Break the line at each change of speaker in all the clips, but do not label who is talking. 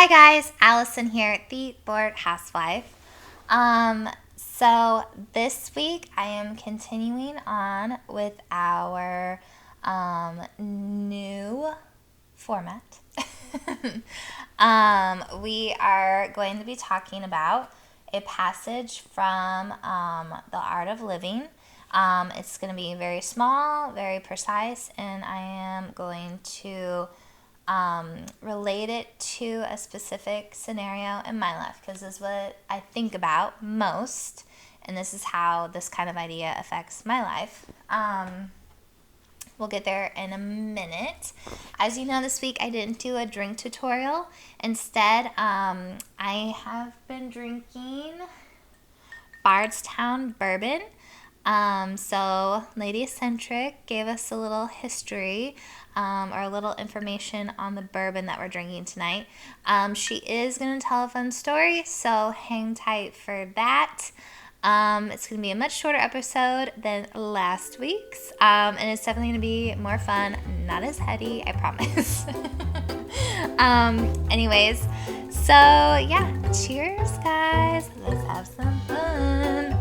Hi guys, Allison here, the Bored Housewife. So this week I am continuing on with our new format. We are going to be talking about a passage from The Art of Living. It's going to be very small, very precise, and I am going to relate it to a specific scenario in my life because this is what I think about most, and this is how this kind of idea affects my life. We'll get there in a minute. As you know, this week I didn't do a drink tutorial. Instead, I have been drinking Bardstown bourbon. So Lady Eccentric gave us a little history or a little information on the bourbon that we're drinking tonight. She is going to tell a fun story, so hang tight for that. It's going to be a much shorter episode than last week's, and it's definitely going to be more fun, not as heady, I promise. Anyways, so yeah, cheers, guys. Let's have some fun.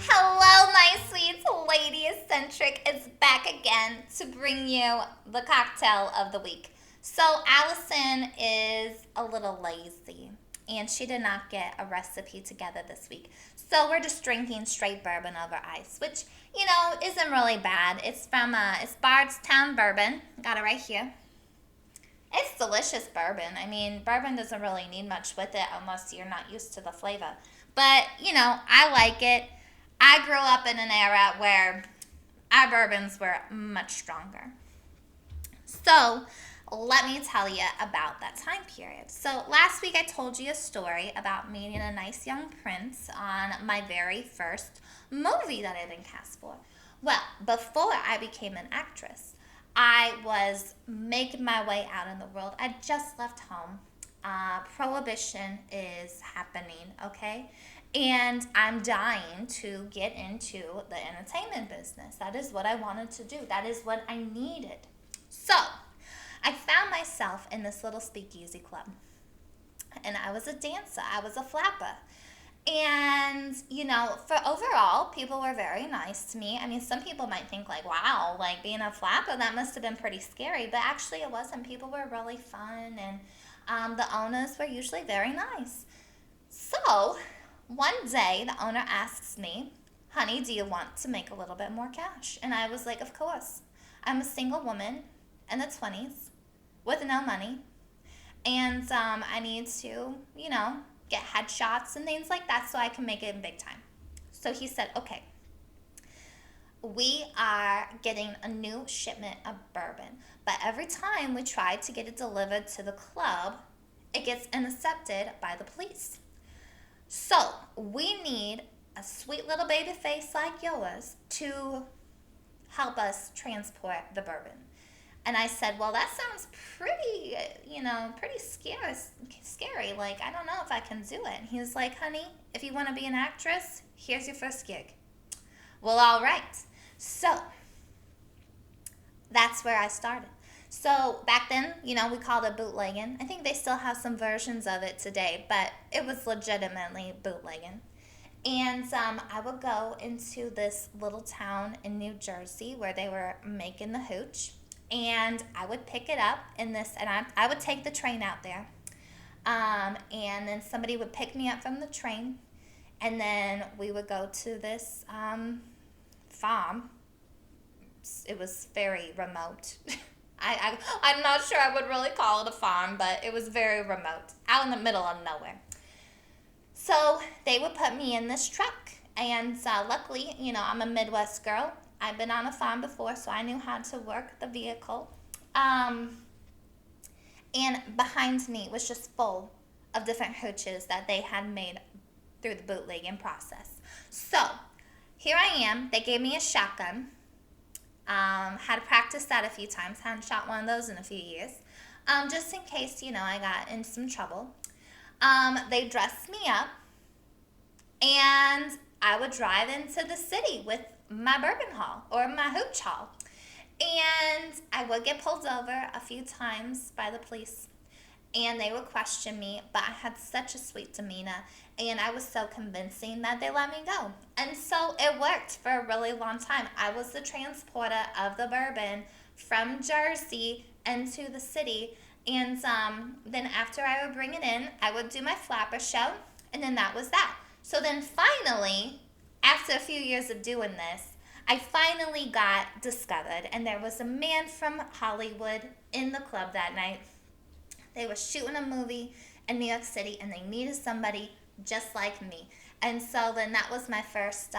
Hello, my sweet Lady Eccentric is back again to bring you the cocktail of the week. So, Allison is a little lazy and she did not get a recipe together this week. So, we're just drinking straight bourbon over ice, which, isn't really bad. It's Bardstown bourbon. Got it right here. It's delicious bourbon. I mean, bourbon doesn't really need much with it unless you're not used to the flavor. But, I like it. I grew up in an era where our bourbons were much stronger. So, let me tell you about that time period. So, last week I told you a story about meeting a nice young prince on my very first movie that I've been cast for. Well, before I became an actress, I was making my way out in the world. I just left home. Prohibition is happening, okay? And I'm dying to get into the entertainment business. That is what I wanted to do. That is what I needed. So, I found myself in this little speakeasy club. And I was a dancer. I was a flapper. And, for overall, people were very nice to me. I mean, some people might think like, wow, like being a flapper, that must have been pretty scary. But actually it wasn't. People were really fun and the owners were usually very nice. So, one day the owner asks me, honey, do you want to make a little bit more cash? And I was like, of course. I'm a single woman in the 20s with no money. And I need to, get headshots and things like that so I can make it in big time. So he said, okay, we are getting a new shipment of bourbon. But every time we try to get it delivered to the club, it gets intercepted by the police. So we need a sweet little baby face like yours to help us transport the bourbon. And I said, well, that sounds pretty, pretty scary. Like, I don't know if I can do it. And he was like, honey, if you want to be an actress, here's your first gig. Well, all right. So that's where I started. So back then, we called it bootlegging. I think they still have some versions of it today, but it was legitimately bootlegging. And I would go into this little town in New Jersey where they were making the hooch. And I would pick it up and I would take the train out there. And then somebody would pick me up from the train. And then we would go to this farm. It was very remote. I'm not sure I would really call it a farm, but it was very remote, out in the middle of nowhere. So they would put me in this truck. And luckily, I'm a Midwest girl. I've been on a farm before, so I knew how to work the vehicle. And behind me was just full of different hooches that they had made through the bootlegging process. So here I am. They gave me a shotgun. Had practiced that a few times. Hadn't shot one of those in a few years. Just in case, I got in some trouble. They dressed me up, and I would drive into the city with my bourbon haul or my hooch haul. And I would get pulled over a few times by the police, and they would question me, but I had such a sweet demeanor, and I was so convincing that they let me go. And so it worked for a really long time. I was the transporter of the bourbon from Jersey into the city, and then after I would bring it in, I would do my flapper show, and then that was that. So then finally, after a few years of doing this, I finally got discovered, and there was a man from Hollywood in the club that night. They were shooting a movie in New York City, and they needed somebody just like me. And so then that was my first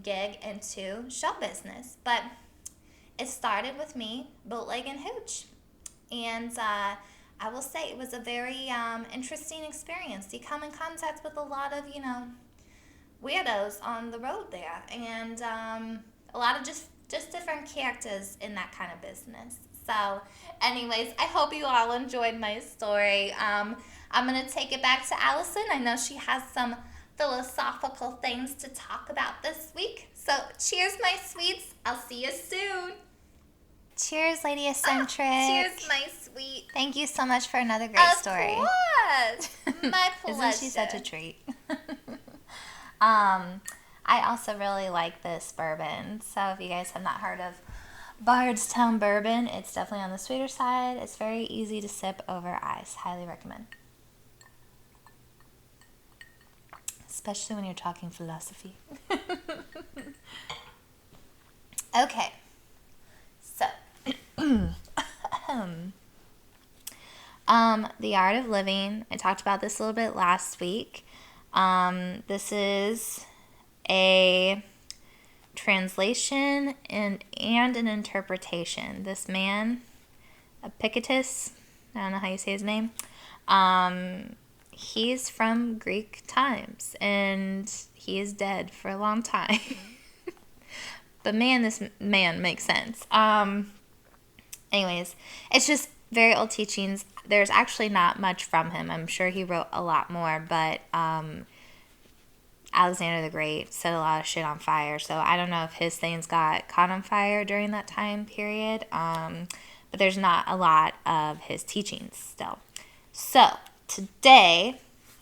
gig into show business. But it started with me bootlegging hooch. And I will say it was a very interesting experience. You come in contact with a lot of, weirdos on the road there. And a lot of just different characters in that kind of business. So, anyways, I hope you all enjoyed my story. I'm going to take it back to Allison. I know she has some philosophical things to talk about this week. So, cheers, my sweets. I'll see you soon. Cheers, Lady Eccentric.
Cheers, my sweet.
Thank you so much for another great story.
Of course. My pleasure.
Isn't she such a treat? I also really like this bourbon. So if you guys have not heard of Bardstown Bourbon, it's definitely on the sweeter side. It's very easy to sip over ice. Highly recommend. Especially when you're talking philosophy. Okay. So, The Art of Living. I talked about this a little bit last week. This is a translation and an interpretation. This man, Epictetus, I don't know how you say his name, he's from Greek times, and he is dead for a long time. But man, this man makes sense. Anyways, it's just very old teachings. There's actually not much from him. I'm sure he wrote a lot more, but Alexander the Great set a lot of shit on fire, so I don't know if his things got caught on fire during that time period, but there's not a lot of his teachings still. So, today,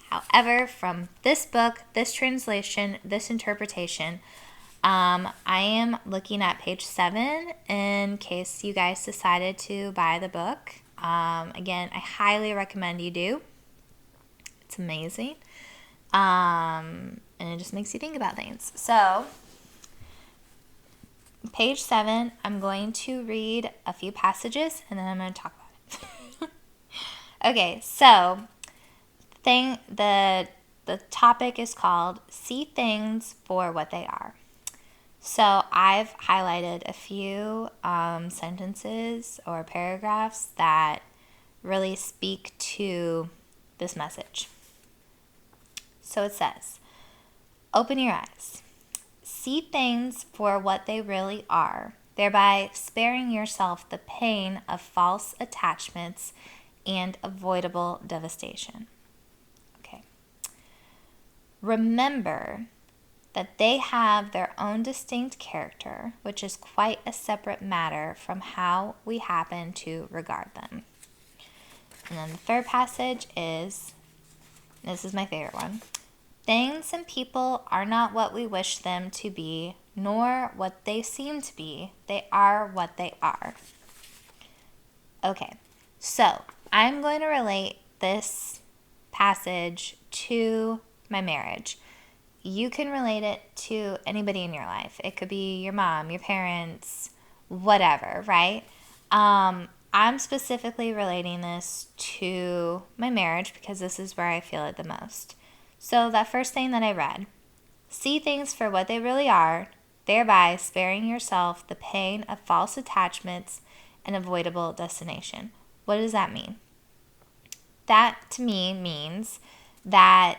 however, from this book, this translation, this interpretation, I am looking at page 7 in case you guys decided to buy the book. Again, I highly recommend you do. It's amazing. And it just makes you think about things. So, page 7, I'm going to read a few passages, and then I'm going to talk about it. Okay, so, the topic is called See Things for What They Are. So, I've highlighted a few sentences or paragraphs that really speak to this message. So it says, open your eyes. See things for what they really are, thereby sparing yourself the pain of false attachments and avoidable devastation. Okay. Remember that they have their own distinct character, which is quite a separate matter from how we happen to regard them. And then the third passage is, this is my favorite one. Things and people are not what we wish them to be, nor what they seem to be. They are what they are. Okay, so I'm going to relate this passage to my marriage. You can relate it to anybody in your life. It could be your mom, your parents, whatever, right? I'm specifically relating this to my marriage because this is where I feel it the most. So that first thing that I read, see things for what they really are, thereby sparing yourself the pain of false attachments and avoidable destination. What does that mean? that to me means that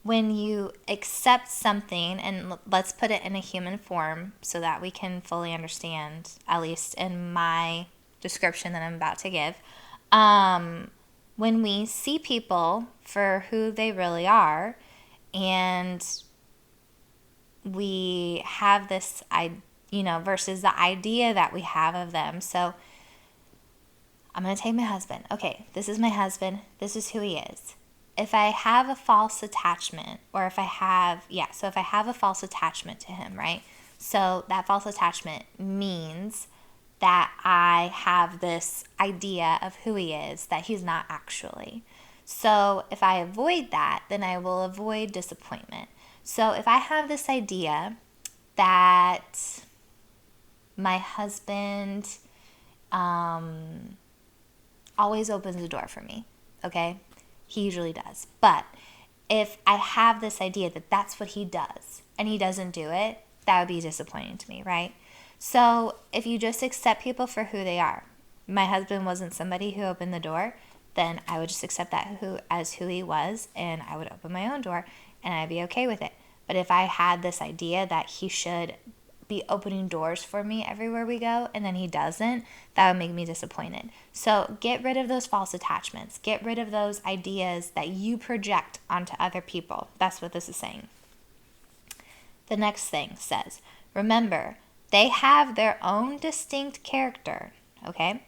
when you accept something, and let's put it in a human form so that we can fully understand, at least in my description that I'm about to give, when we see people for who they really are, and we have this, versus the idea that we have of them. So I'm going to take my husband. Okay, this is my husband. This is who he is. If I have a false attachment, or if I have a false attachment to him, right? So that false attachment means that I have this idea of who he is that he's not actually. So if I avoid that, then I will avoid disappointment. So if I have this idea that my husband always opens the door for me, okay? He usually does. But if I have this idea that that's what he does and he doesn't do it, that would be disappointing to me, right? So if you just accept people for who they are, my husband wasn't somebody who opened the door, then I would just accept that as who he was, and I would open my own door and I'd be okay with it. But if I had this idea that he should be opening doors for me everywhere we go, and then he doesn't, that would make me disappointed. So get rid of those false attachments. Get rid of those ideas that you project onto other people. That's what this is saying. The next thing says, remember, they have their own distinct character, okay?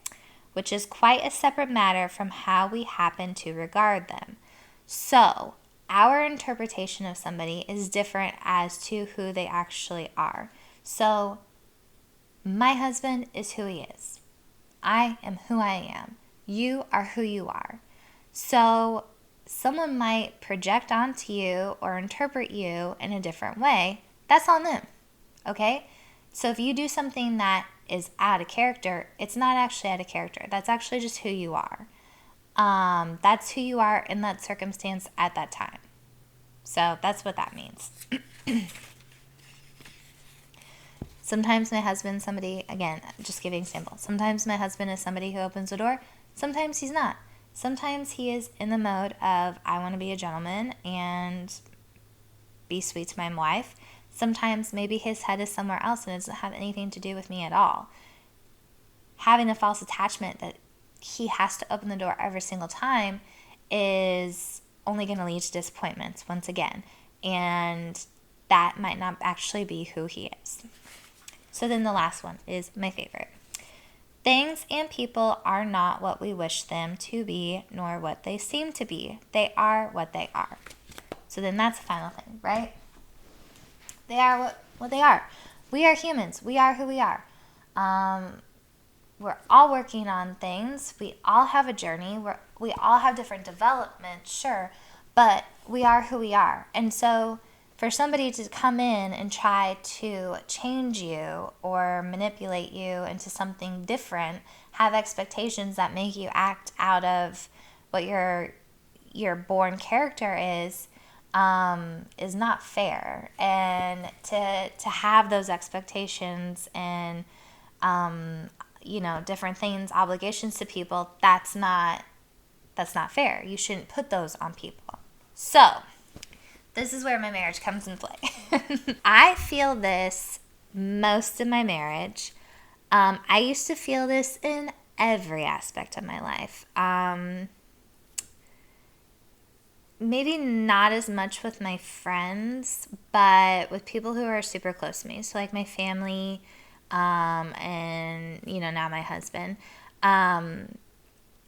Which is quite a separate matter from how we happen to regard them. So, our interpretation of somebody is different as to who they actually are. So, my husband is who he is. I am who I am. You are who you are. So, someone might project onto you or interpret you in a different way. That's on them, okay? So, if you do something that is out of character, it's not actually out of character. That's actually just who you are. That's who you are in that circumstance at that time. So, that's what that means. Sometimes my husband is somebody, again, just giving examples. Sometimes my husband is somebody who opens the door. Sometimes he's not. Sometimes he is in the mode of, I want to be a gentleman and be sweet to my wife. Sometimes maybe his head is somewhere else and it doesn't have anything to do with me at all. Having a false attachment that he has to open the door every single time is only going to lead to disappointments once again. And that might not actually be who he is. So then the last one is my favorite. Things and people are not what we wish them to be, nor what they seem to be. They are what they are. So then that's the final thing, right? They are what they are. We are humans. We are who we are. We're all working on things. We all have a journey. We all have different developments, sure, but we are who we are. And so for somebody to come in and try to change you or manipulate you into something different, have expectations that make you act out of what your born character is not fair. And to have those expectations and different things, obligations to people, that's not fair. You shouldn't put those on people. So this is where my marriage comes into play. I feel this most of my marriage. I used to feel this in every aspect of my life. Maybe not as much with my friends, but with people who are super close to me. So like my family, and now my husband.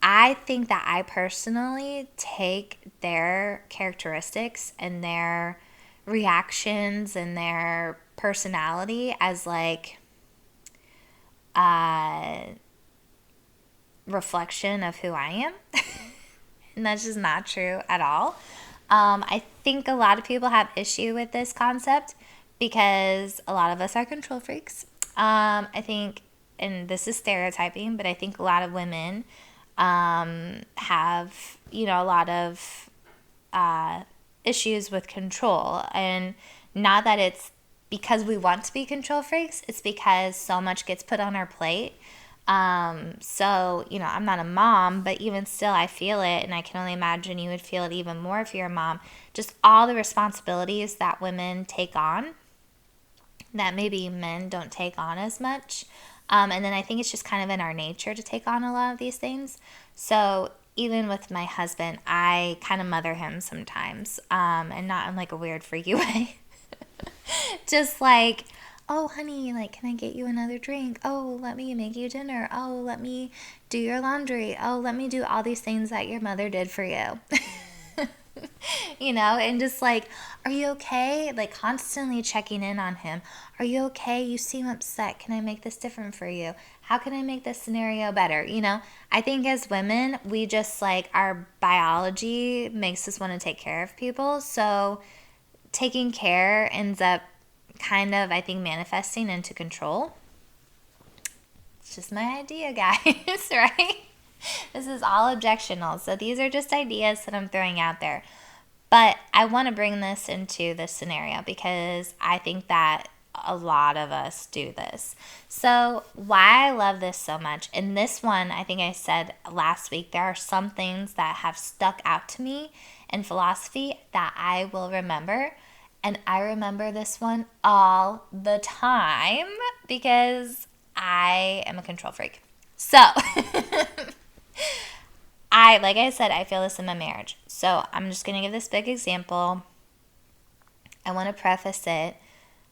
I think that I personally take their characteristics and their reactions and their personality as like a reflection of who I am. And that's just not true at all. I think a lot of people have issue with this concept because a lot of us are control freaks. I think, and this is stereotyping, but I think a lot of women have, a lot of issues with control. And not that it's because we want to be control freaks, it's because so much gets put on our plate So, I'm not a mom, but even still, I feel it. And I can only imagine you would feel it even more if you're a mom. Just all the responsibilities that women take on that maybe men don't take on as much. And then I think it's just kind of in our nature to take on a lot of these things. So even with my husband, I kind of mother him sometimes, and not in like a weird freaky way. Just like, oh, honey, like, can I get you another drink? Oh, let me make you dinner. Oh, let me do your laundry. Oh, let me do all these things that your mother did for you. And just like, are you okay? Like, constantly checking in on him. Are you okay? You seem upset. Can I make this different for you? How can I make this scenario better? I think as women, we just like, our biology makes us want to take care of people. So taking care ends up kind of, I think, manifesting into control. It's just my idea, guys, right? This is all objectional. So these are just ideas that I'm throwing out there. But I want to bring this into this scenario because I think that a lot of us do this. So why I love this so much, and this one, I think I said last week, there are some things that have stuck out to me in philosophy that I will remember. And I remember this one all the time because I am a control freak. So like I said, I feel this in my marriage. So I'm just going to give this big example. I want to preface it.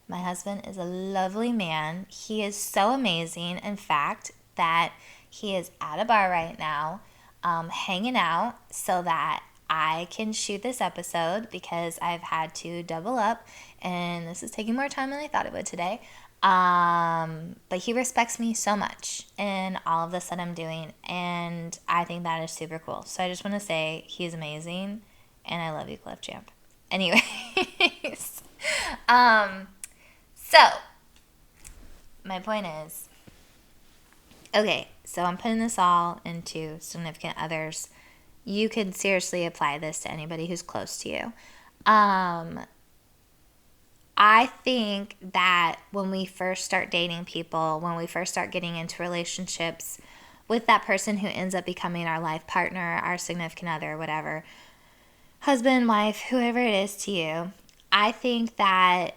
My husband is a lovely man. He is so amazing, in fact, that he is at a bar right now, hanging out so that I can shoot this episode because I've had to double up, and this is taking more time than I thought it would today. But he respects me so much in all of this that I'm doing, and I think that is super cool. So I just want to say he's amazing, and I love you, Cliff Champ. Anyways, so my point is, okay, so I'm putting this all into significant others. You can seriously apply this to anybody who's close to you. I think that when we first start dating people, when we first start getting into relationships with that person who ends up becoming our life partner, our significant other, whatever, husband, wife, whoever it is to you, I think that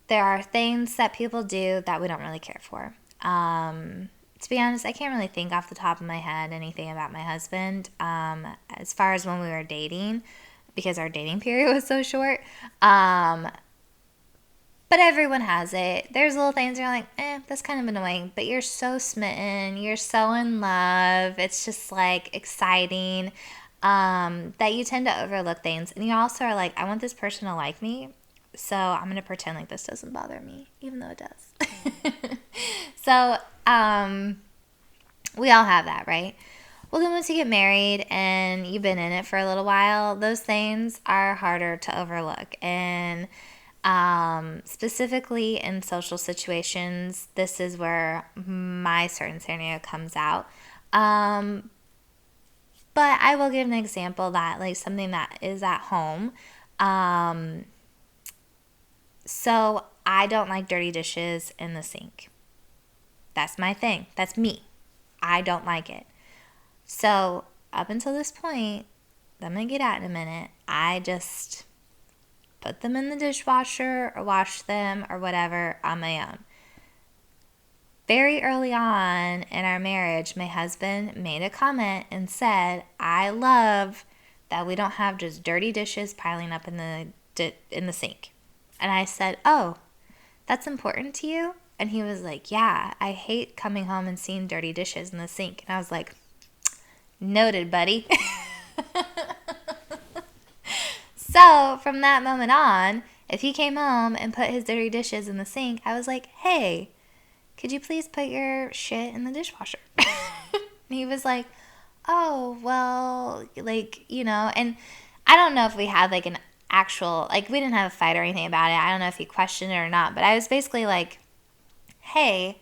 there are things that people do that we don't really care for. To be honest, I can't really think off the top of my head anything about my husband as far as when we were dating, because our dating period was so short. But everyone has it. There's little things you're like, that's kind of annoying. But you're so smitten. You're so in love. It's just like exciting that you tend to overlook things. And you also are like, I want this person to like me. So I'm going to pretend like this doesn't bother me, even though it does. So we all have that, right? Well, then once you get married and you've been in it for a little while, those things are harder to overlook. And specifically in social situations, this is where my certain scenario comes out. But I will give an example that, like, something that is at home. So I don't like dirty dishes in the sink. That's my thing. That's me. I don't like it. So up until this point, that I'm going to get at in a minute, I just put them in the dishwasher or wash them or whatever on my own. Very early on in our marriage, my husband made a comment and said, I love that we don't have just dirty dishes piling up in the sink. And I said, oh, that's important to you? And he was like, yeah, I hate coming home and seeing dirty dishes in the sink. And I was like, noted, buddy. So from that moment on, if he came home and put his dirty dishes in the sink, I was like, hey, could you please put your shit in the dishwasher? And he was like, oh, well, like, and I don't know if we had like an actual, like, we didn't have a fight or anything about it. I don't know if he questioned it or not, but I was basically like, hey,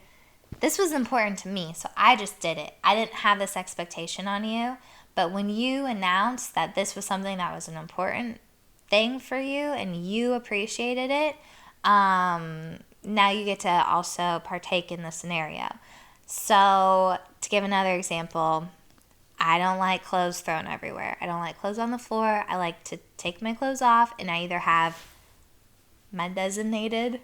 this was important to me, so I just did it. I didn't have this expectation on you, but when you announced that this was something that was an important thing for you and you appreciated it, now you get to also partake in the scenario. So, to give another example, I don't like clothes thrown everywhere. I don't like clothes on the floor. I like to take my clothes off, and I either have my designated,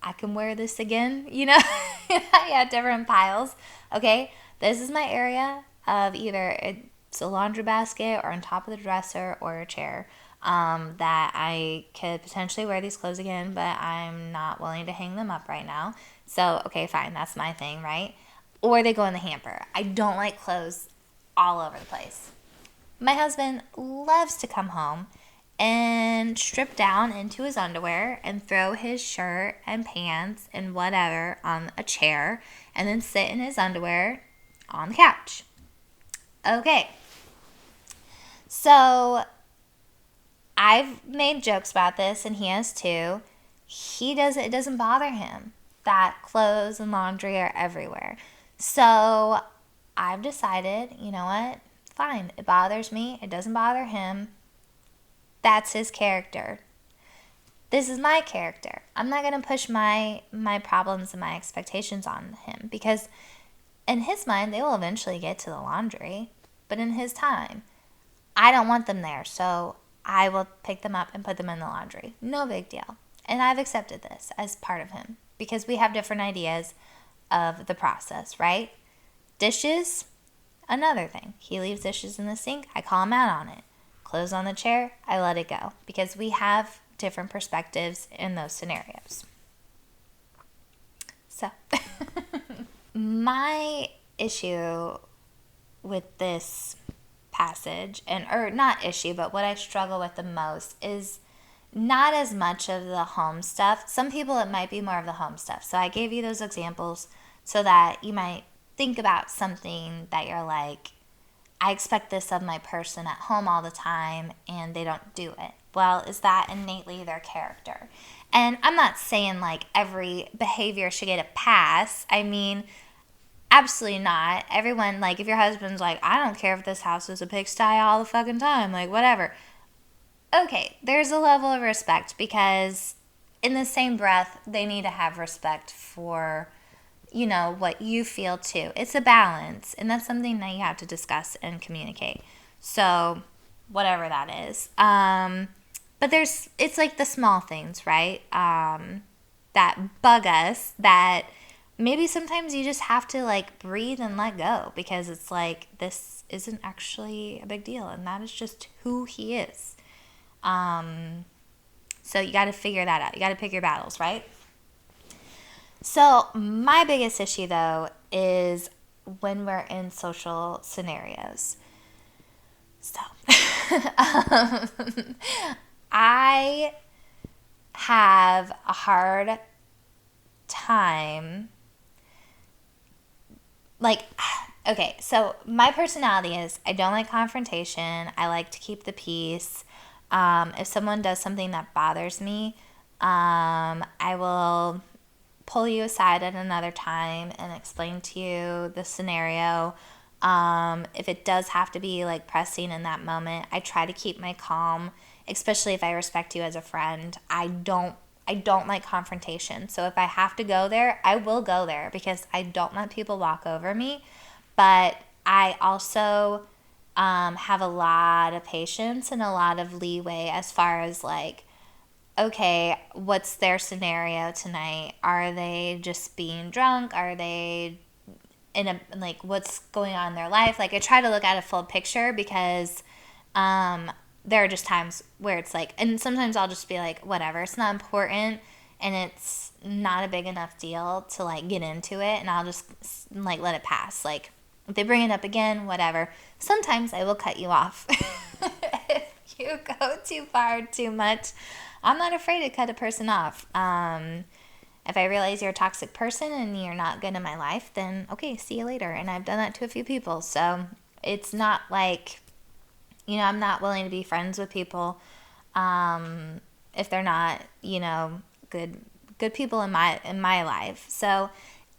I can wear this again, I have different piles. Okay, this is my area of either it's a laundry basket or on top of the dresser or a chair, that I could potentially wear these clothes again, but I'm not willing to hang them up right now. So, okay, fine, that's my thing, right? Or they go in the hamper. I don't like clothes all over the place. My husband loves to come home and strip down into his underwear and throw his shirt and pants and whatever on a chair and then sit in his underwear on the couch. Okay. So I've made jokes about this and he has too. It doesn't bother him that clothes and laundry are everywhere. So I've decided, you know what? Fine. It bothers me. It doesn't bother him. That's his character. This is my character. I'm not going to push my problems and my expectations on him because in his mind, they will eventually get to the laundry. But in his time, I don't want them there. So I will pick them up and put them in the laundry. No big deal. And I've accepted this as part of him because we have different ideas of the process, right? Dishes, another thing. He leaves dishes in the sink. I call him out on it. Clothes on the chair, I let it go because we have different perspectives in those scenarios. So, my issue with this passage, or not issue, but what I struggle with the most is not as much of the home stuff. Some people, it might be more of the home stuff. So I gave you those examples so that you might think about something that you're like, I expect this of my person at home all the time and they don't do it. Well, is that innately their character? And I'm not saying like every behavior should get a pass. I mean, absolutely not. Everyone, like if your husband's like, I don't care if this house is a pigsty all the fucking time, like whatever. Okay, there's a level of respect because in the same breath, they need to have respect for what you feel too. It's a balance, and that's something that you have to discuss and communicate. So, whatever that is. But it's like the small things, right? That bug us that maybe sometimes you just have to like breathe and let go because it's like, this isn't actually a big deal, and that is just who he is. So you got to figure that out. You got to pick your battles, right? So my biggest issue, though, is when we're in social scenarios. So I have a hard time. Okay, so my personality is I don't like confrontation. I like to keep the peace. If someone does something that bothers me, I will pull you aside at another time and explain to you the scenario. If it does have to be like pressing in that moment, I try to keep my calm, especially if I respect you as a friend. I don't like confrontation. So if I have to go there, I will go there because I don't let people walk over me. But I also have a lot of patience and a lot of leeway as far as like, okay, what's their scenario tonight? Are they just being drunk? Are they what's going on in their life? Like, I try to look at a full picture because there are just times where it's like, and sometimes I'll just be like, whatever, it's not important and it's not a big enough deal to like get into it, and I'll just like let it pass. Like, if they bring it up again, whatever. Sometimes I will cut you off. If you go too far, too much, I'm not afraid to cut a person off. If I realize you're a toxic person and you're not good in my life, then okay, see you later. And I've done that to a few people. So it's not like, I'm not willing to be friends with people if they're not, good people in my life. So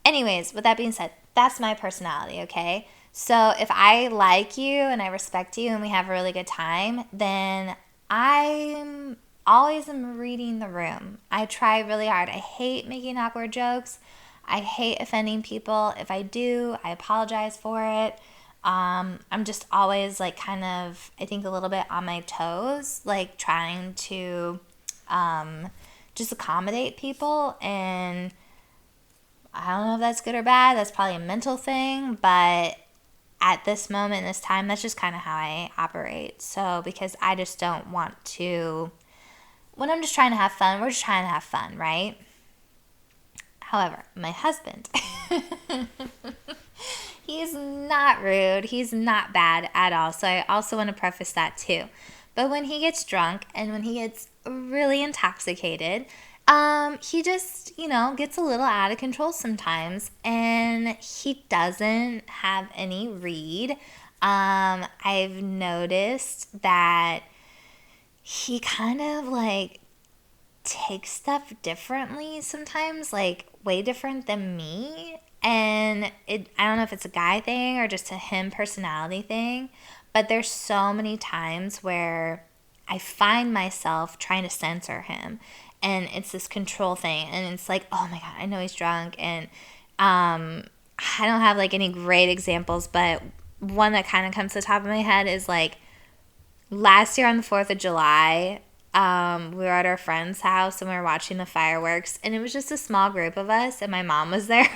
anyways, with that being said, that's my personality, okay? So if I like you and I respect you and we have a really good time, then I'm always am reading the room. I try really hard. I hate making awkward jokes. I hate offending people. If I do, I apologize for it. I'm just always like kind of, I think, a little bit on my toes, like trying to just accommodate people. And I don't know if that's good or bad. That's probably a mental thing. But at this moment, this time, that's just kind of how I operate. So, because I just don't want to, when I'm just trying to have fun, we're just trying to have fun, right? However, my husband, he's not rude. He's not bad at all. So I also want to preface that too. But when he gets drunk and when he gets really intoxicated, he just, gets a little out of control sometimes. And he doesn't have any read. I've noticed that he kind of like takes stuff differently sometimes, like way different than me. And I don't know if it's a guy thing or just a him personality thing, but there's so many times where I find myself trying to censor him, and it's this control thing, and it's like, oh my god, I know he's drunk. And I don't have like any great examples, but one that kind of comes to the top of my head is like last year on the 4th of July, we were at our friend's house and we were watching the fireworks, and it was just a small group of us, and my mom was there.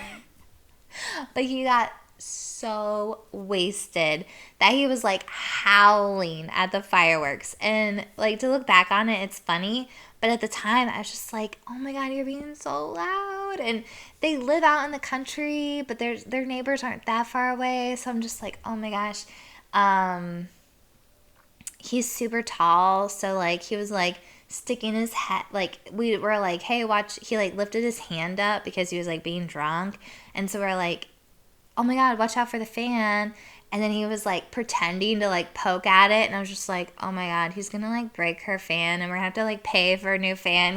But he got so wasted that he was like howling at the fireworks. And like, to look back on it, it's funny. But at the time, I was just like, oh my God, you're being so loud. And they live out in the country, but their neighbors aren't that far away. So I'm just like, oh my gosh. He's super tall. So like, he was like sticking his head, like we were like, hey, watch. He like lifted his hand up because he was like being drunk. And so we're like, oh my God, watch out for the fan. And then he was like pretending to like poke at it. And I was just like, oh my God, he's going to like break her fan and we're going to have to like pay for a new fan,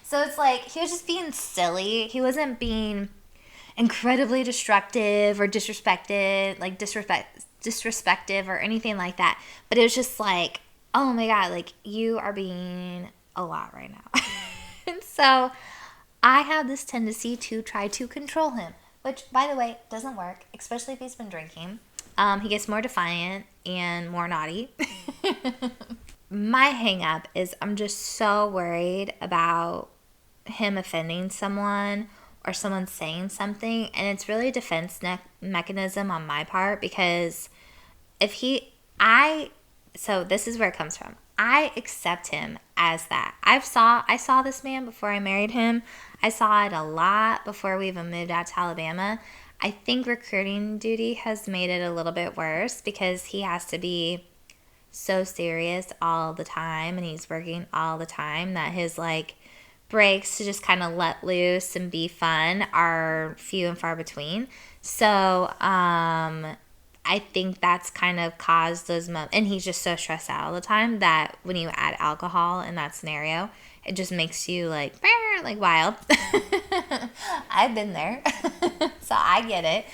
So it's like, he was just being silly. He wasn't being incredibly destructive or disrespected, like disrespective or anything like that. But it was just like, oh my God, like you are being a lot right now. And so I have this tendency to try to control him, which, by the way, doesn't work, especially if he's been drinking. He gets more defiant and more naughty. My hang up is I'm just so worried about him offending someone or someone saying something. And it's really a defense mechanism on my part, because so this is where it comes from. I accept him as that. I saw this man before I married him. I saw it a lot before we even moved out to Alabama. I think recruiting duty has made it a little bit worse because he has to be so serious all the time and he's working all the time that his like breaks to just kind of let loose and be fun are few and far between. So I think that's kind of caused those moments. And he's just so stressed out all the time that when you add alcohol in that scenario, it just makes you like wild. I've been there. So I get it.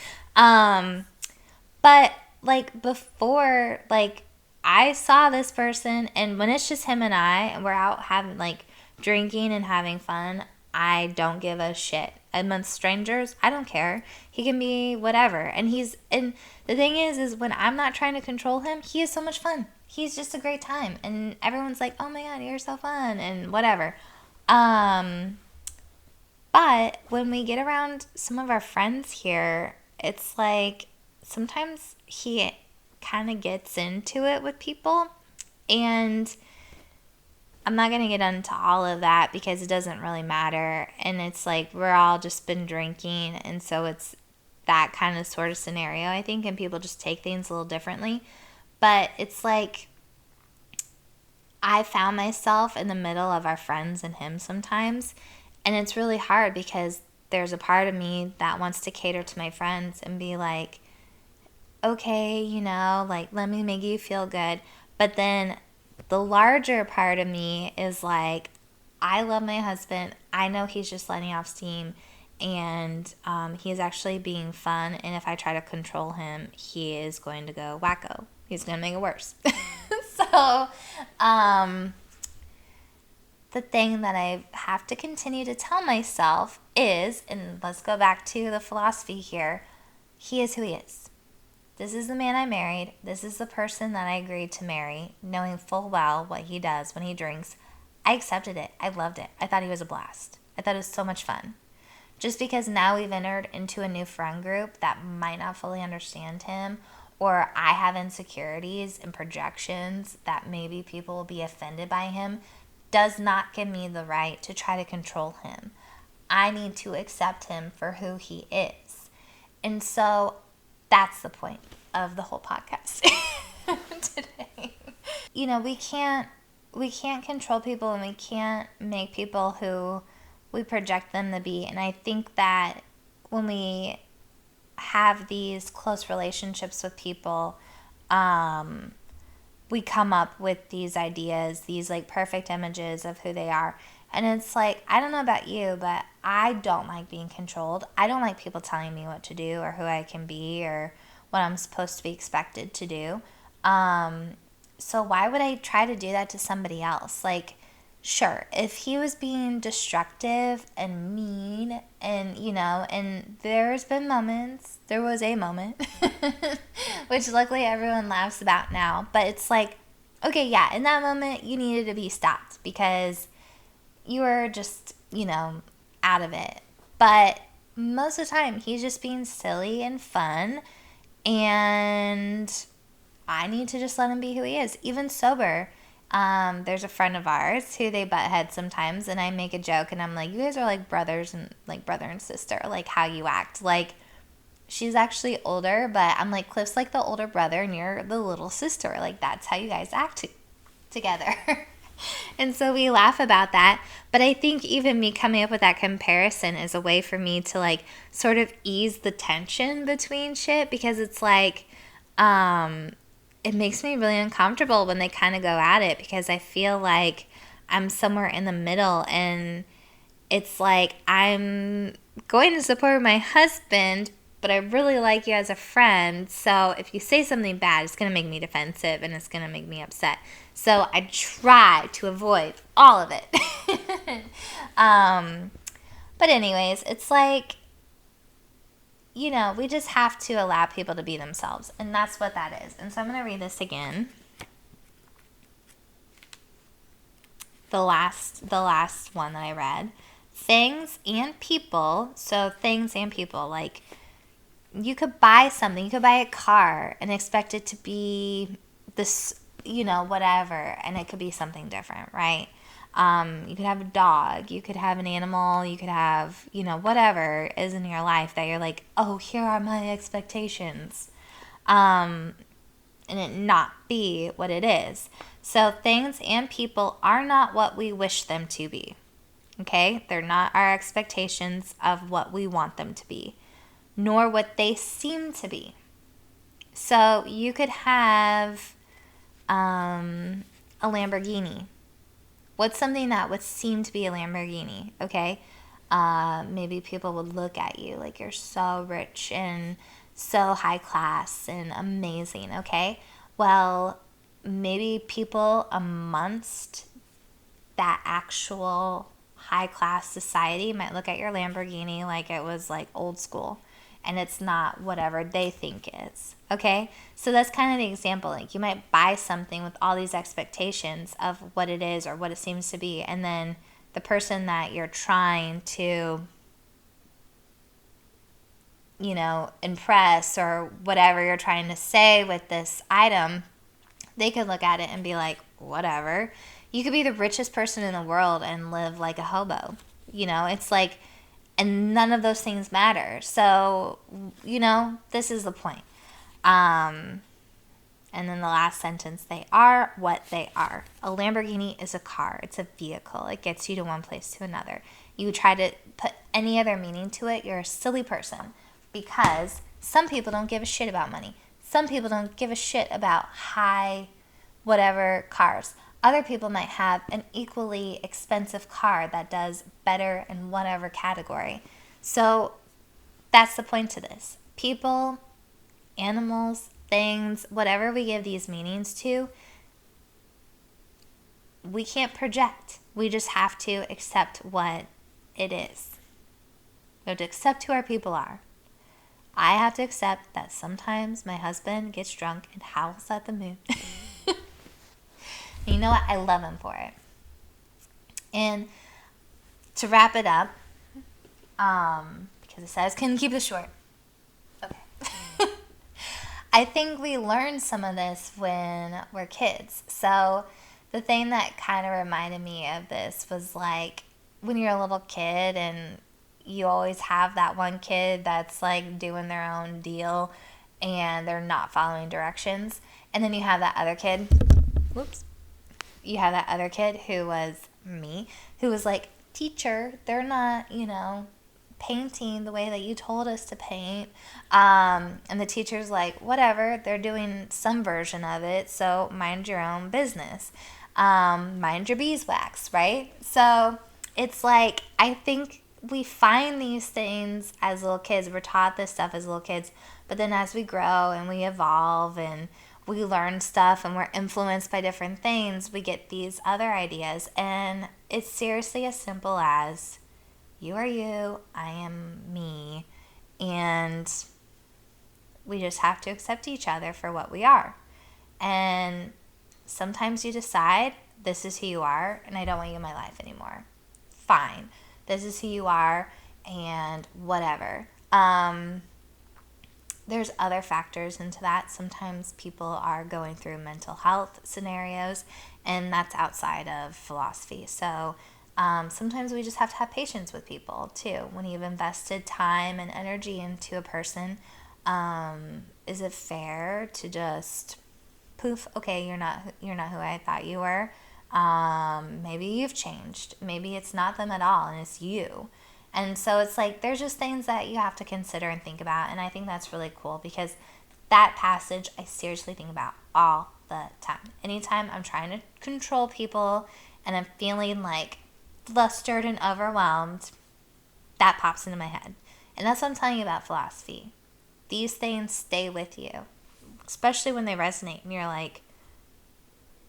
But like before, like I saw this person, and when it's just him and I and we're out having like drinking and having fun, I don't give a shit. Amongst strangers, I don't care. He can be whatever. And the thing is when I'm not trying to control him, he is so much fun. He's just a great time. And everyone's like, oh my God, you're so fun and whatever. But when we get around some of our friends here, it's like sometimes he kind of gets into it with people. And I'm not going to get into all of that because it doesn't really matter. And it's like we're all just been drinking. And so it's that kind of sort of scenario, I think. And people just take things a little differently. But it's like I found myself in the middle of our friends and him sometimes. And it's really hard because there's a part of me that wants to cater to my friends and be like, okay, like let me make you feel good. But then the larger part of me is like, I love my husband. I know he's just letting off steam, and he's actually being fun. And if I try to control him, he is going to go wacko. He's going to make it worse. So, the thing that I have to continue to tell myself is, and let's go back to the philosophy here, he is who he is. This is the man I married. This is the person that I agreed to marry, knowing full well what he does when he drinks. I accepted it. I loved it. I thought he was a blast. I thought it was so much fun. Just because now we've entered into a new friend group that might not fully understand him, or I have insecurities and projections that maybe people will be offended by him, does not give me the right to try to control him. I need to accept him for who he is. And so that's the point of the whole podcast today. You know, we can't control people, and we can't make people who we project them to be. And I think that when we have these close relationships with people, we come up with these ideas, these like perfect images of who they are. And it's like, I don't know about you, but I don't like being controlled. I don't like people telling me what to do or who I can be or what I'm supposed to be expected to do. So why would I try to do that to somebody else? Like, sure, if he was being destructive and mean and, you know, and there was a moment, which luckily everyone laughs about now. But it's like, okay, yeah, in that moment you needed to be stopped because you were just, you know, out of it. But most of the time, he's just being silly and fun, and I need to just let him be who he is, even sober. There's a friend of ours who they butt heads sometimes, and I make a joke, and I'm like, you guys are like brothers and like brother and sister, like how you act. Like, she's actually older, but I'm like, Cliff's like the older brother, and you're the little sister. Like, that's how you guys act together. And so we laugh about that. But I think even me coming up with that comparison is a way for me to like sort of ease the tension between shit, because it's like, it makes me really uncomfortable when they kind of go at it, because I feel like I'm somewhere in the middle, and it's like I'm going to support my husband, but I really like you as a friend. So if you say something bad, it's going to make me defensive and it's going to make me upset. So I try to avoid all of it. But anyways, it's like, you know, we just have to allow people to be themselves. And that's what that is. And so I'm going to read this again. The last one that I read. Things and people. So things and people, like, you could buy something, you could buy a car and expect it to be this, you know, whatever, and it could be something different, right? You could have a dog, you could have an animal, you could have, you know, whatever is in your life that you're like, oh, here are my expectations, and it not be what it is. So things and people are not what we wish them to be, okay? They're not our expectations of what we want them to be, nor what they seem to be. So you could have a Lamborghini. What's something that would seem to be a Lamborghini, okay? Maybe people would look at you like you're so rich and so high class and amazing, okay? Well, maybe people amongst that actual high class society might look at your Lamborghini like it was like old school, and it's not whatever they think is, okay? So that's kind of the example. Like, you might buy something with all these expectations of what it is or what it seems to be, and then the person that you're trying to, you know, impress or whatever you're trying to say with this item, they could look at it and be like, whatever. You could be the richest person in the world and live like a hobo. You know, it's like, and none of those things matter. So, you know, this is the point. And then the last sentence, they are what they are. A Lamborghini is a car. It's a vehicle. It gets you to one place to another. You try to put any other meaning to it, you're a silly person, because some people don't give a shit about money. Some people don't give a shit about high whatever cars. Other people might have an equally expensive car that does better in whatever category. So that's the point to this. People, animals, things, whatever we give these meanings to, we can't project. We just have to accept what it is. We have to accept who our people are. I have to accept that sometimes my husband gets drunk and howls at the moon. And you know what? I love him for it. And to wrap it up, because it says, can keep this short. Okay. I think we learned some of this when we're kids. So the thing that kind of reminded me of this was like when you're a little kid and you always have that one kid that's like doing their own deal and they're not following directions. And then you have that other kid. Whoops. You have that other kid who was me, who was like, teacher, they're not, painting the way that you told us to paint. And the teacher's like, whatever, they're doing some version of it, so mind your own business. Mind your beeswax, right? So it's like, I think we find these things as little kids. We're taught this stuff as little kids. But then as we grow and we evolve and we learn stuff and we're influenced by different things, we get these other ideas. And it's seriously as simple as, you are you, I am me. And we just have to accept each other for what we are. And sometimes you decide, this is who you are, and I don't want you in my life anymore. Fine. This is who you are, and whatever. There's other factors into that. Sometimes people are going through mental health scenarios, and that's outside of philosophy. So sometimes we just have to have patience with people, too. When you've invested time and energy into a person, is it fair to just poof, okay, you're not who I thought you were? Maybe you've changed. Maybe it's not them at all and it's you. And so it's like there's just things that you have to consider and think about. And I think that's really cool because that passage I seriously think about all the time. Anytime I'm trying to control people and I'm feeling like flustered and overwhelmed, that pops into my head. And that's what I'm telling you about philosophy. These things stay with you, especially when they resonate and you're like,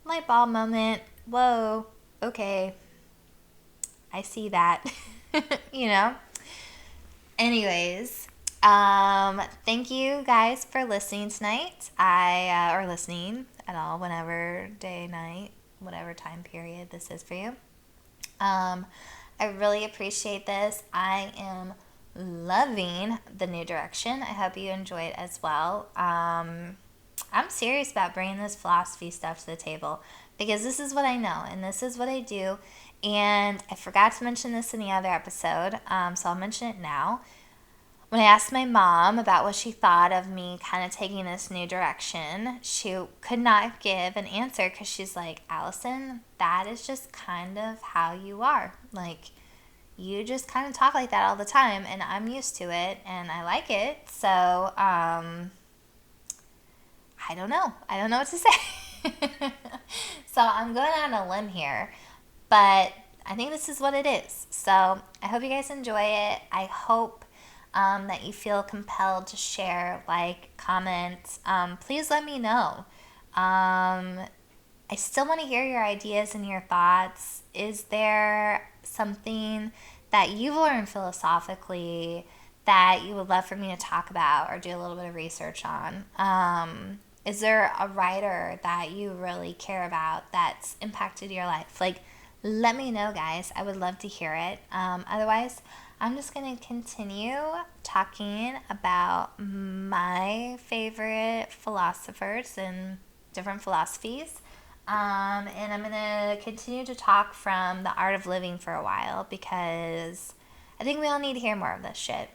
light bulb moment. Whoa, okay, I see that, Anyways, thank you guys for listening tonight. Or listening at all, whenever, day, night, whatever time period this is for you. I really appreciate this. I am loving the new direction. I hope you enjoy it as well. I'm serious about bringing this philosophy stuff to the table because this is what I know and this is what I do. And I forgot to mention this in the other episode, so I'll mention it now. When I asked my mom about what she thought of me kind of taking this new direction, she could not give an answer because she's like, Allison, that is just kind of how you are. Like, you just kind of talk like that all the time, and I'm used to it, and I like it. So, I don't know. I don't know what to say. So I'm going on a limb here, but I think this is what it is. So I hope you guys enjoy it. I hope that you feel compelled to share, like, comment. Please let me know. I still want to hear your ideas and your thoughts. Is there something that you've learned philosophically that you would love for me to talk about or do a little bit of research on? Is there a writer that you really care about that's impacted your life? Like, let me know, guys. I would love to hear it. Otherwise, I'm just going to continue talking about my favorite philosophers and different philosophies. And I'm going to continue to talk from The Art of Living for a while because I think we all need to hear more of this shit.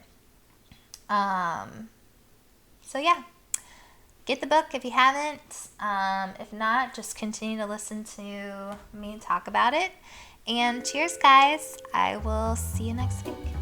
So yeah, get the book if you haven't. If not, just continue to listen to me talk about it. And cheers, guys. I will see you next week.